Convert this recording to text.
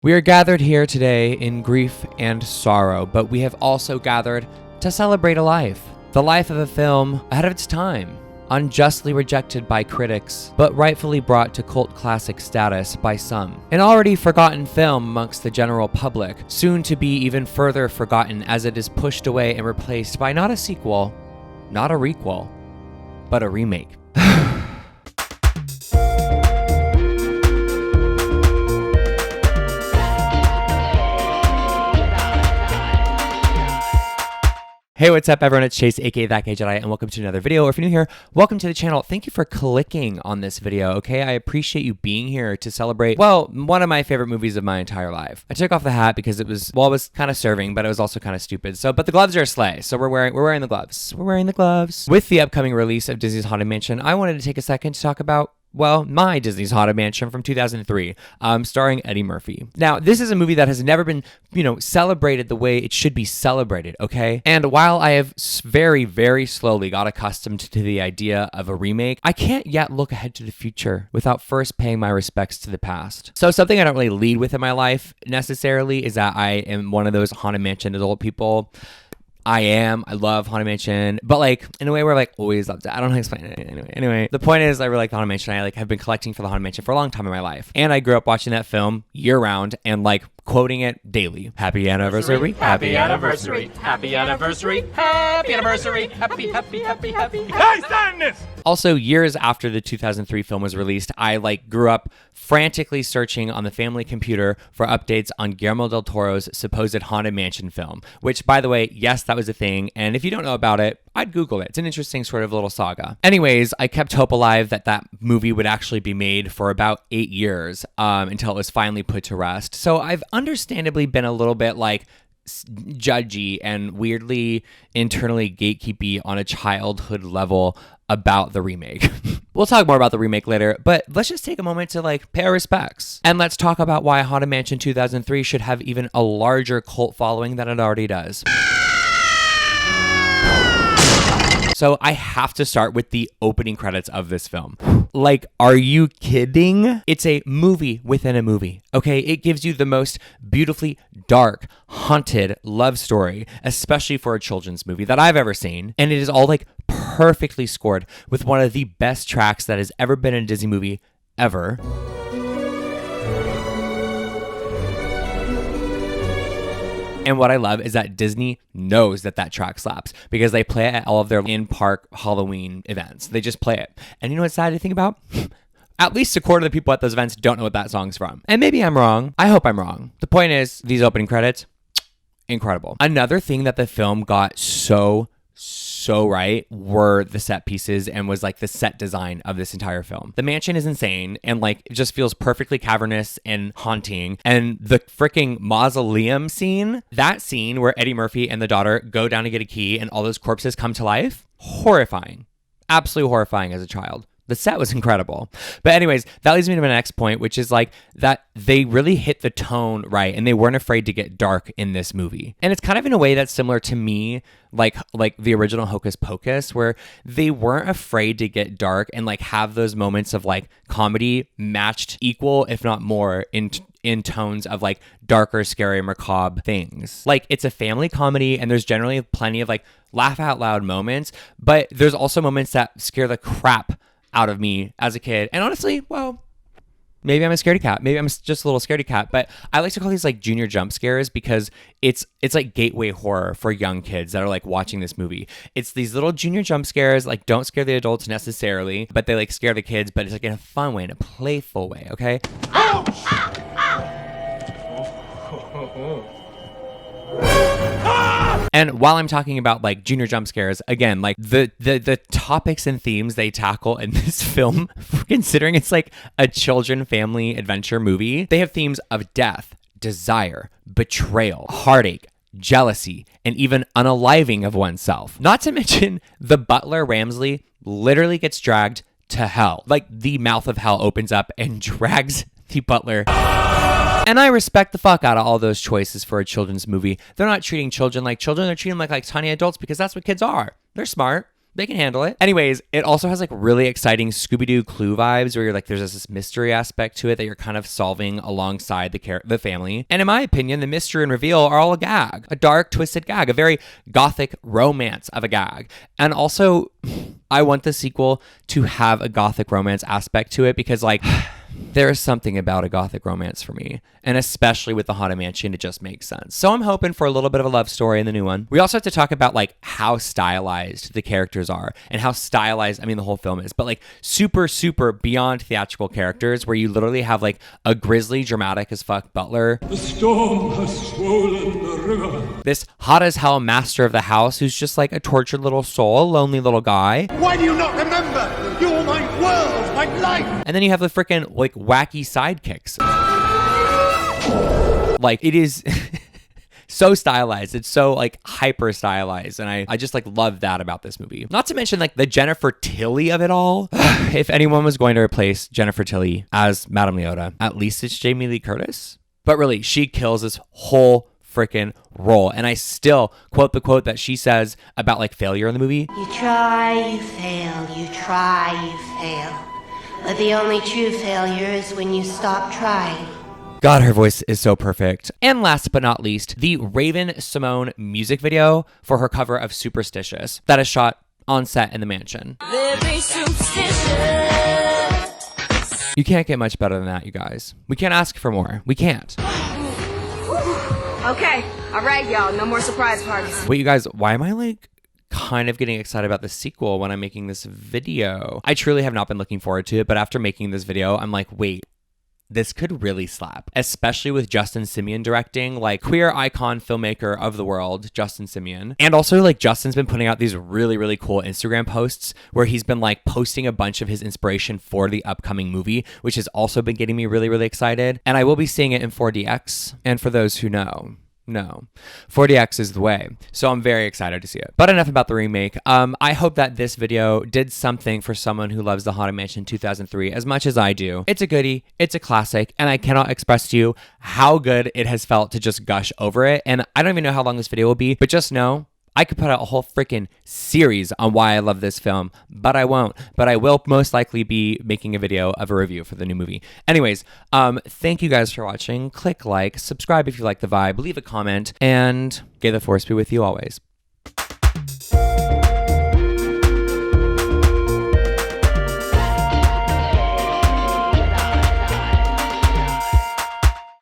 We are gathered here today in grief and sorrow, but we have also gathered to celebrate a life. The life of a film ahead of its time, unjustly rejected by critics, but rightfully brought to cult classic status by some. An already forgotten film amongst the general public, soon to be even further forgotten as it is pushed away and replaced by not a sequel, not a requel, but a remake. Hey, what's up everyone? It's Chase, aka That Gay Jedi, and welcome to another video. Or if you're new here, welcome to the channel. Thank you for clicking on this video, okay? I appreciate you being here to celebrate, well, one of my favorite movies of my entire life. I took off the hat because it was kind of serving, but it was also kind of stupid. But the gloves are a sleigh, so we're wearing the gloves. We're wearing the gloves. With the upcoming release of Disney's Haunted Mansion, I wanted to take a second to talk about my Disney's Haunted Mansion from 2003, starring Eddie Murphy. Now, this is a movie that has never been, celebrated the way it should be celebrated, okay? And while I have very, very slowly got accustomed to the idea of a remake, I can't yet look ahead to the future without first paying my respects to the past. So something I don't really lead with in my life necessarily is that I am one of those Haunted Mansion adult people. I love Haunted Mansion, but in a way where always loved it. I don't know how to explain it. Anyway, the point is I really like the Haunted Mansion. I have been collecting for the Haunted Mansion for a long time in my life. And I grew up watching that film year round and quoting it daily. Happy anniversary. Happy anniversary. Happy anniversary. Happy anniversary. Happy. Hey, sadness! Also, years after the 2003 film was released, I grew up frantically searching on the family computer for updates on Guillermo del Toro's supposed Haunted Mansion film, which, by the way, yes, that was a thing. And if you don't know about it, I'd Google it. It's an interesting sort of little saga. Anyways, I kept hope alive that movie would actually be made for about 8 years until it was finally put to rest. So I've understandably been a little bit judgy and weirdly internally gatekeepy on a childhood level about the remake. We'll talk more about the remake later, but let's just take a moment to pay our respects. And let's talk about why Haunted Mansion 2003 should have even a larger cult following than it already does. So I have to start with the opening credits of this film. Are you kidding? It's a movie within a movie, okay? It gives you the most beautifully dark, haunted love story, especially for a children's movie that I've ever seen. And it is all perfectly scored with one of the best tracks that has ever been in a Disney movie ever. And what I love is that Disney knows that track slaps because they play it at all of their in-park Halloween events. They just play it. And you know what's sad to think about? At least a quarter of the people at those events don't know what that song's from. And maybe I'm wrong. I hope I'm wrong. The point is, these opening credits, incredible. Another thing that the film got so right were the set pieces and was the set design of this entire film. The mansion is insane and it just feels perfectly cavernous and haunting. And the freaking mausoleum scene, that scene where Eddie Murphy and the daughter go down to get a key and all those corpses come to life, horrifying. Absolutely horrifying as a child. The set was incredible. But anyways, that leads me to my next point, which is that they really hit the tone right and they weren't afraid to get dark in this movie. And it's kind of in a way that's similar to me, like the original Hocus Pocus, where they weren't afraid to get dark and have those moments of comedy matched equal, if not more, in tones of darker, scary, macabre things. It's a family comedy and there's generally plenty of laugh out loud moments, but there's also moments that scare the crap out of me as a kid. And honestly, well, maybe I'm a scaredy cat. Maybe I'm just a little scaredy cat, but I like to call these junior jump scares because it's gateway horror for young kids that are watching this movie. It's these little junior jump scares, don't scare the adults necessarily, but they scare the kids, but it's in a fun way, in a playful way, okay? And while I'm talking about junior jump scares, again, the topics and themes they tackle in this film, considering it's a children family adventure movie, they have themes of death, desire, betrayal, heartache, jealousy, and even unaliving of oneself. Not to mention the butler Ramsley literally gets dragged to hell. The mouth of hell opens up and drags the butler. And I respect the fuck out of all those choices for a children's movie. They're not treating children like children. They're treating them like tiny adults because that's what kids are. They're smart. They can handle it. Anyways, it also has like really exciting Scooby-Doo Clue vibes where you're like, there's this mystery aspect to it that you're kind of solving alongside the family. And in my opinion, the mystery and reveal are all a gag, a dark, twisted gag, a very gothic romance of a gag. And also, I want the sequel to have a gothic romance aspect to it because like, there is something about a gothic romance for me. And especially with the Haunted Mansion, it just makes sense. So I'm hoping for a little bit of a love story in the new one. We also have to talk about like how stylized the characters are and how stylized, I mean, the whole film is, but like super, super beyond theatrical characters where you literally have like a grisly, dramatic as fuck butler. The storm has swollen the river. This hot as hell master of the house who's just like a tortured little soul, a lonely little guy. Why do you not remember? You're my world, my life. And then you have the freaking like wacky sidekicks. Like it is so stylized. It's so like hyper stylized. And I just like love that about this movie. Not to mention like the Jennifer Tilly of it all. If anyone was going to replace Jennifer Tilly as Madame Leota, at least it's Jamie Lee Curtis. But really, she kills this whole freaking role. And I still quote the quote that she says about like failure in the movie. You try, you fail, you try, you fail. But the only true failure is when you stop trying. God, her voice is so perfect. And last but not least, the Raven Simone music video for her cover of Superstitious that is shot on set in the mansion. You can't get much better than that, you guys. We can't ask for more. We can't. Okay, all right, y'all. No more surprise parties. Wait, you guys, why am I like kind of getting excited about the sequel when I'm making this video? I truly have not been looking forward to it, but after making this video, I'm like, wait, this could really slap, especially with Justin Simien directing, like queer icon filmmaker of the world, Justin Simien. And also like Justin's been putting out these really, really cool Instagram posts where he's been like posting a bunch of his inspiration for the upcoming movie, which has also been getting me really, really excited. And I will be seeing it in 4DX. And for those who know, no, 4DX is the way. So I'm very excited to see it. But enough about the remake. I hope that this video did something for someone who loves the Haunted Mansion 2003 as much as I do. It's a goodie, it's a classic, and I cannot express to you how good it has felt to just gush over it. And I don't even know how long this video will be, but just know I could put out a whole freaking series on why I love this film, but I won't. But I will most likely be making a video of a review for the new movie. Anyways, thank you guys for watching. Click like, subscribe if you like the vibe, leave a comment, and may the force be with you always.